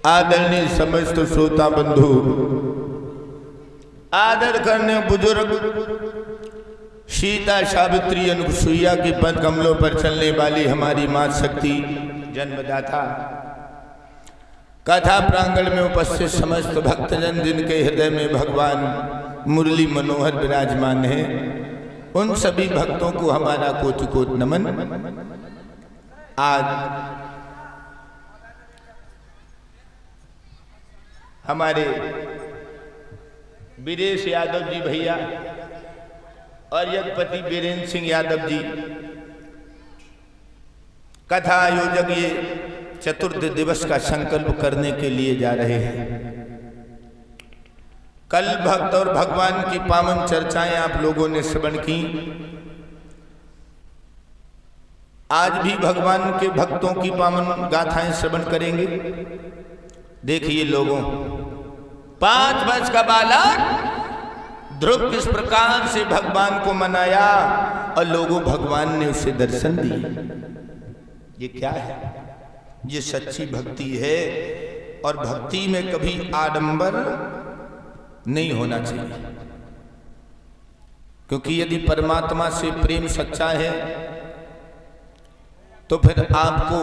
आदरणीय समस्त श्रोता बंधु, आदर करने बुजुर्ग सीता सावित्री अनुसुईया के पद कमलों पर चलने वाली हमारी मां शक्ति जन्मदाता, कथा प्रांगण में उपस्थित समस्त भक्तजन जिनके हृदय में भगवान मुरली मनोहर विराजमान है, उन सभी भक्तों को हमारा कोटि कोटि नमन। आज हमारे वीरेश यादव जी भैया और यज्ञपति बीरेन्द्र सिंह यादव जी कथा आयोजक ये चतुर्थ दिवस का संकल्प करने के लिए जा रहे हैं। कल भक्त और भगवान की पावन चर्चाएं आप लोगों ने श्रवण की। आज भी भगवान के भक्तों की पावन गाथाएं श्रवण करेंगे। देखिए लोगों, 5 वर्ष का बालक ध्रुव किस प्रकार से भगवान को मनाया और लोगों भगवान ने उसे दर्शन दिए। ये क्या है? ये सच्ची भक्ति है। और भक्ति में कभी आडंबर नहीं होना चाहिए, क्योंकि यदि परमात्मा से प्रेम सच्चा है तो फिर आपको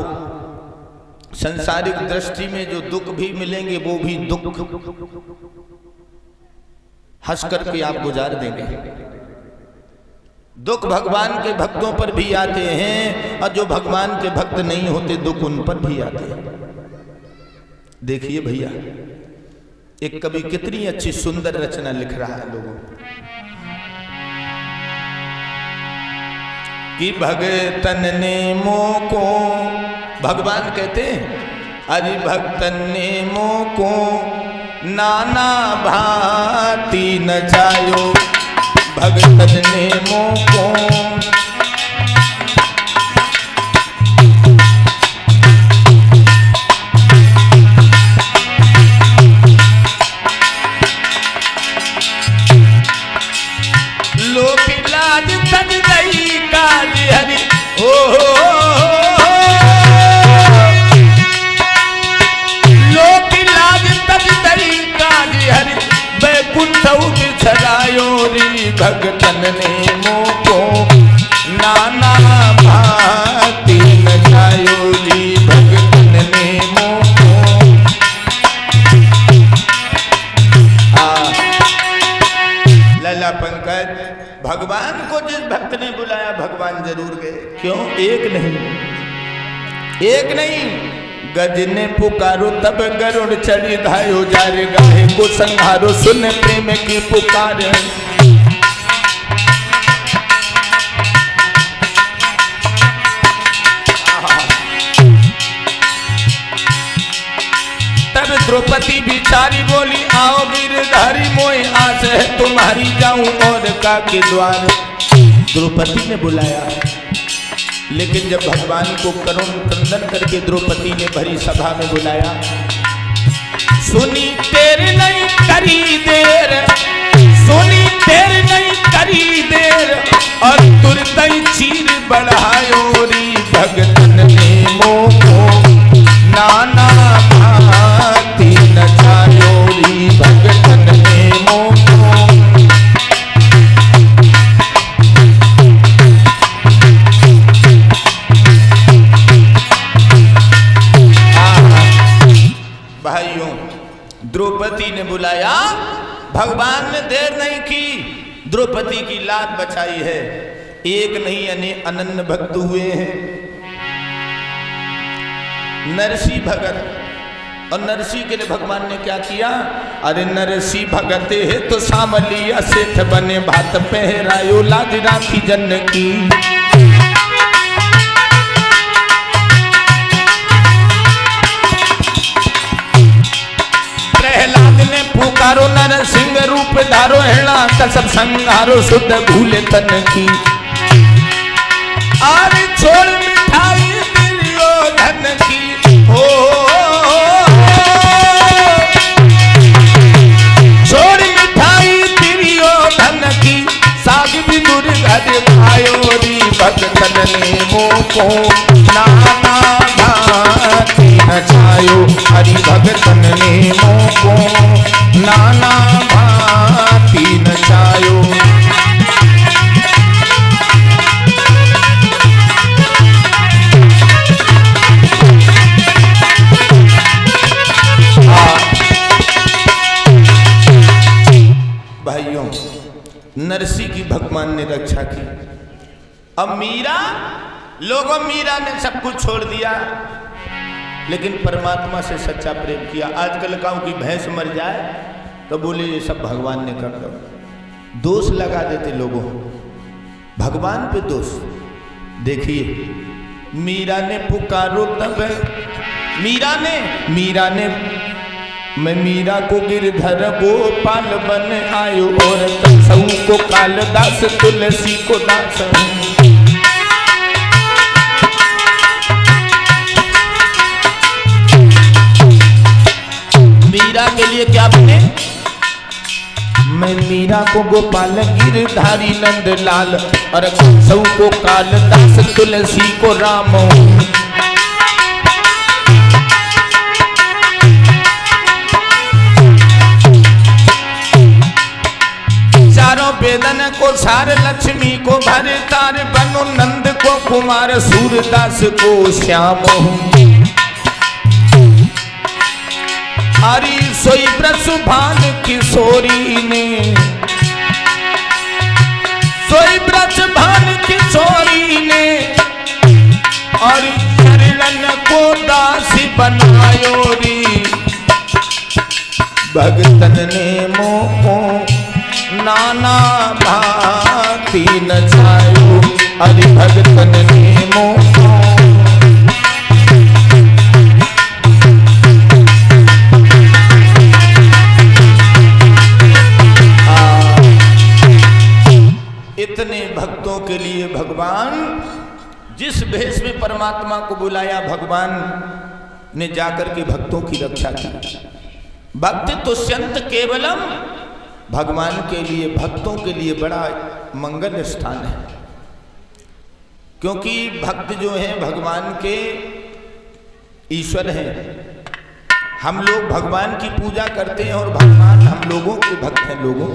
संसारिक दृष्टि में जो दुख भी मिलेंगे वो भी दुख हंस करके आप गुजार देंगे। दुख भगवान के भक्तों पर भी आते हैं और जो भगवान के भक्त नहीं होते दुख उन पर भी आते हैं। देखिए भैया, एक कवि कितनी अच्छी सुंदर रचना लिख रहा है लोगों कि भगतन ने मोको, भगवान कहते हैं अरे भक्तन ने मोको नाना भांति न जायो, भगतन ने मोको लोक लाज तज गई काज हरि ओ भगतन ने मोको नाना भांति न जायो री, भगतन ने मोको। लला पंकज, भगवान को जिस भक्त ने बुलाया भगवान जरूर गए। क्यों? एक नहीं गज ने पुकारो तब गरुड़ चढ़ी धायो, जारे गाहे को संहारो सुन प्रेम की पुकार। तब द्रौपदी बिचारी बोली आओ गिरधारी मोहि आस है तुम्हारी, जाऊं और का के द्वार। द्रौपदी ने बुलाया, लेकिन जब भगवान को करुण क्रंदन करके द्रौपदी ने भरी सभा में बुलाया, सुनी तेरे नहीं करी देर, सुनी तेरे नहीं करी देर और तुरंत ही चीर बढ़ायो री, भगतन ने मोको नाना भांति न जायो री, भगतन ने मोको। भाइयों, द्रौपदी ने बुलाया, भगवान ने देर नहीं की, द्रौपदी की लात बचाई है। एक नहीं अनन्य भक्त हुए हैं नरसी भगत। और नरसी के लिए भगवान ने क्या किया? अरे नरसी भगत है तो सामलिया सेठ बने, भात पहरायो लाज राखी जन की। प्रहलाद ने पुकारो नरसिंह रूप धारो, हेणा कसब संहारो शुद्ध भूले तन की। अरे छोड़ मिठाई दुर्योधन की, हो छोड़ मिठाई दुर्योधन की, साग भी दुर्गध भायो री, भगतन ने मोको नाना भांति न जायो। नचायो, हरि भगतन ने मोको नाना भांति नचायो। भाइयों, नरसी की भगवान ने रक्षा की। अब मीरा, लोगों मीरा ने सब कुछ छोड़ दिया, लेकिन परमात्मा से सच्चा प्रेम किया। आजकल कहूं कि भैंस मर जाए तो बोले ये सब भगवान ने कर दो, दोष लगा देते लोगों, भगवान पे दोष। देखिए मीरा ने पुकारो तब, मीरा ने मैं मीरा को गिरधर गोपाल बन आयो, और कसऊ को कालदास तुलसी को दास। मीरा के लिए क्या बने? मैं मीरा को गोपाल गिरधारी नंद लाल, और कसऊ को कालदास तुलसी को राम। चारों वेदन को सार, लक्ष्मी को भरतार, बनु नंद को कुमार, सूरदास को श्याम। हरि सोई ब्रज भान किशोरी ने, सोई ब्रज भान किशोरी ने, और चरण को दास बनायो री। भगतन ने मोको नाना भांति नचायो, हरि भगतन ने मोको। इतने भक्तों के लिए भगवान, जिस भेष में परमात्मा को बुलाया, भगवान ने जाकर के भक्तों की रक्षा की। भक्ति तुष्यंत केवलम, भगवान के लिए, भक्तों के लिए बड़ा मंगल स्थान है, क्योंकि भक्त जो हैं भगवान के ईश्वर हैं। हम लोग भगवान की पूजा करते हैं और भगवान हम लोगों के भक्त हैं लोगों,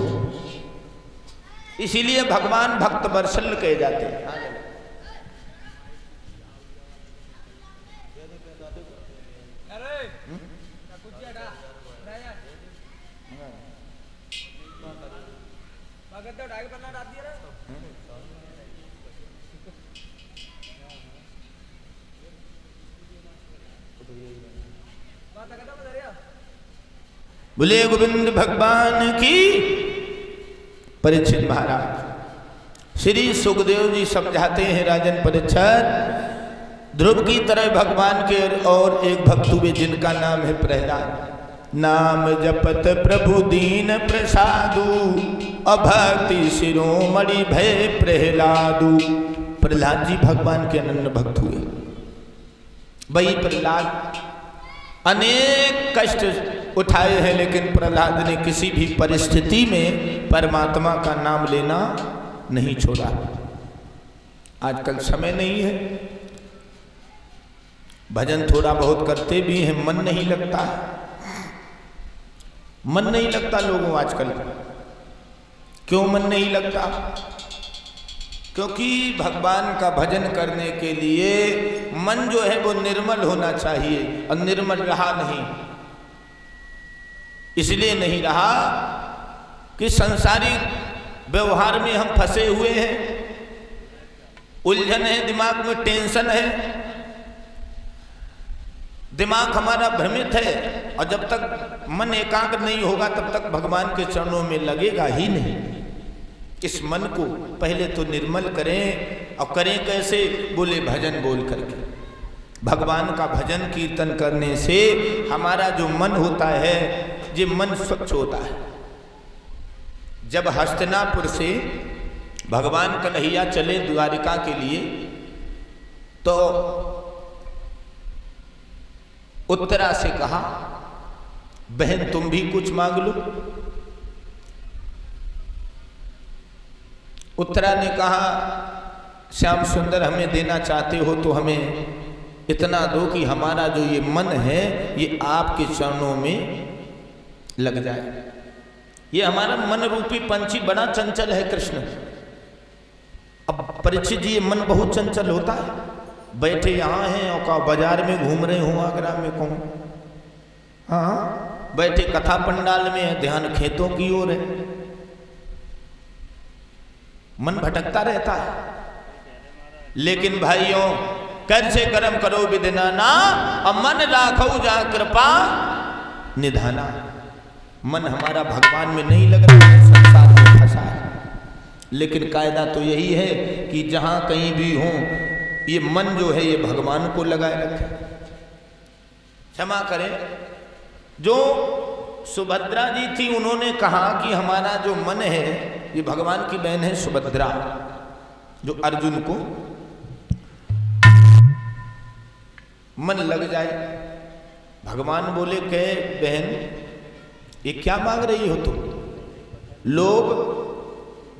इसीलिए भगवान भक्त वत्सल कहे जाते हैं। बोले गोविंद भगवान की। परीक्षित महाराज, श्री सुखदेव जी समझाते हैं, राजन परीक्षित, ध्रुव की तरह भगवान के और एक भक्त हुए जिनका नाम है प्रहलाद। नाम जपत प्रभु दीन प्रसादु, अभक्ति शिरोमणि भय प्रहलादु। प्रहलाद जी भगवान के अनन्य भक्त हुए। वही प्रहलाद अनेक कष्ट उठाए हैं, लेकिन प्रहलाद ने किसी भी परिस्थिति में परमात्मा का नाम लेना नहीं छोड़ा। आजकल समय नहीं है, भजन थोड़ा बहुत करते भी हैं, मन नहीं लगता, मन नहीं लगता लोगों आजकल। क्यों मन नहीं लगता? क्योंकि भगवान का भजन करने के लिए मन जो है वो निर्मल होना चाहिए, और निर्मल रहा नहीं। इसलिए नहीं रहा कि संसारिक व्यवहार में हम फंसे हुए हैं, उलझन है, दिमाग में टेंशन है, दिमाग हमारा भ्रमित है, और जब तक मन एकाग्र नहीं होगा तब तक भगवान के चरणों में लगेगा ही नहीं। इस मन को पहले तो निर्मल करें, और करें कैसे? बोले भजन बोल करके। भगवान का भजन कीर्तन करने से हमारा जो मन होता है, ये मन स्वच्छ होता है। जब हस्तिनापुर से भगवान कन्हैया चले द्वारिका के लिए, तो उत्तरा से कहा, बहन तुम भी कुछ मांग लो। उत्तरा ने कहा, श्याम सुंदर हमें देना चाहते हो तो हमें इतना दो कि हमारा जो ये मन है ये आपके चरणों में लग जाए। ये हमारा मन रूपी पंछी बड़ा चंचल है कृष्ण। अब परीक्षित जी, ये मन बहुत चंचल होता है। बैठे यहाँ हैं और का बाजार में घूम रहे हो, आगरा में कहूँ, हाँ बैठे कथा पंडाल में है, ध्यान खेतों की ओर है, मन भटकता रहता है। लेकिन भाइयों, कैसे कर्म करो विदिनाना, और मन राखो जा कृपा निधाना। मन हमारा भगवान में नहीं लग रहा है, संसार में फंसा है। लेकिन कायदा तो यही है कि जहां कहीं भी हो, ये मन जो है ये भगवान को लगाए रखे। क्षमा करें, जो सुभद्रा जी थी उन्होंने कहा कि हमारा जो मन है ये भगवान की बहन है सुभद्रा, जो अर्जुन को मन लग जाए। भगवान बोले के बहन ये क्या मांग रही हो तुम? लोग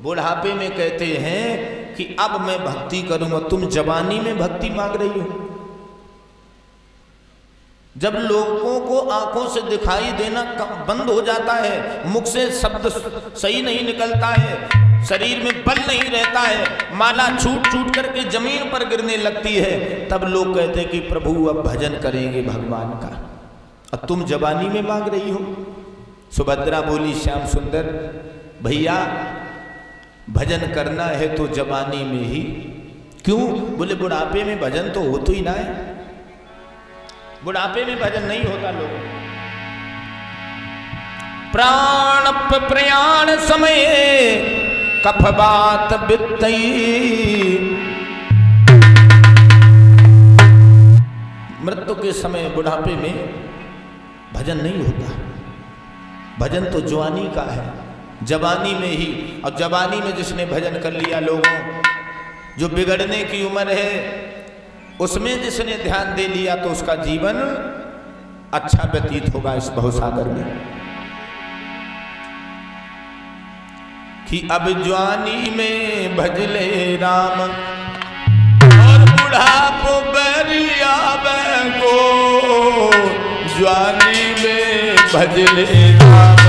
बुढ़ापे में कहते हैं कि अब मैं भक्ति करूंगा, तुम जवानी में भक्ति मांग रही हो। जब लोगों को आंखों से दिखाई देना बंद हो जाता है, मुख से शब्द सही नहीं निकलता है, शरीर में बल नहीं रहता है, माला छूट छूट करके जमीन पर गिरने लगती है, तब लोग कहते हैं कि प्रभु अब भजन करेंगे भगवान का, और तुम जवानी में मांग रही हो। सुभद्रा बोली, श्याम सुंदर भैया भजन करना है तो जवानी में ही, क्यों? बोले बुढ़ापे में भजन तो हो तो ही ना है, बुढ़ापे में भजन नहीं होता। लोग प्राण प्रयाण समय कफ बात बितई, मृत्यु के समय बुढ़ापे में भजन नहीं होता। भजन तो जवानी का है, जवानी में ही। और जवानी में जिसने भजन कर लिया, लोगों जो बिगड़ने की उम्र है उसमें जिसने ध्यान दे लिया, तो उसका जीवन अच्छा व्यतीत होगा इस भवसागर में। कि अब जवानी में भजले राम और बुढ़ापो बरिया को, जवानी में भजले राम।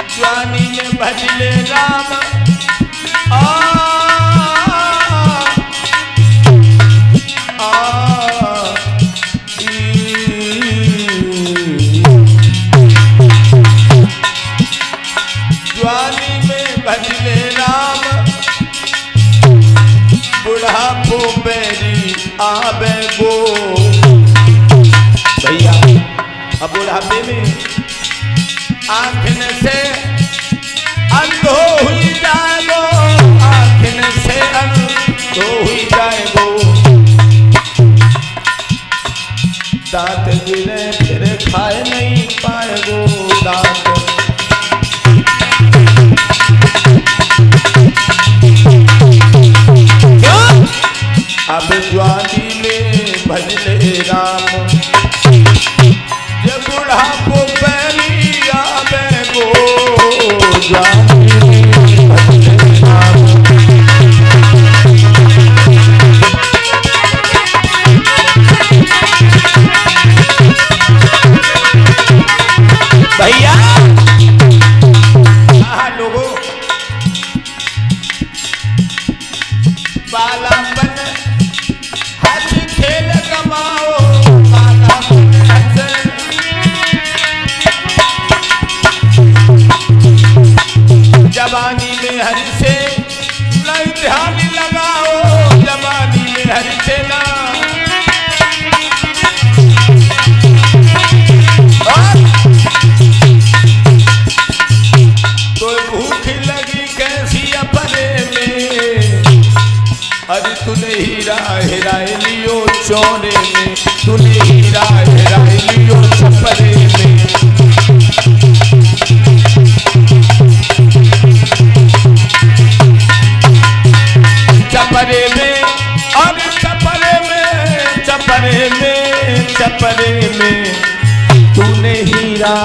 जवानी में भजले राम भजले राम, बुढ़ापो बेरी आबे गो। भैया अब बुढ़ापे में आँखन से अंधो हुई जाएगो, आँखन से अंधो हुई जाएगो, दांत गिरे फिर खाए नहीं पाएगो, दांत अब जवानी में भजले राम, जब बुढ़ापो पैरी आवे गो, जवानी में भजले राम। भैया लोगों, बालापन खेल कमाओ, जवानी में हरि से नहीं ध्यान लगाओ, जवानी में हरि से ना। तो भूख लगी कैसी अपने में, अरे तूने हीरा हेराए लियो चोरे में, तूने हीरा हेराए लियो छपरे में। छपरे में और छपरे में, छपरे में, छपरे में तूने हीरा,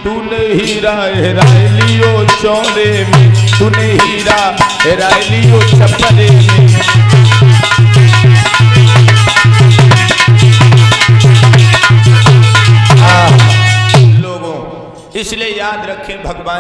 तूने हीरा हेरा लियो चौरे में, तूने हीरा हेरा लियो छपरे में। लोगों इसलिए याद रखें भगवान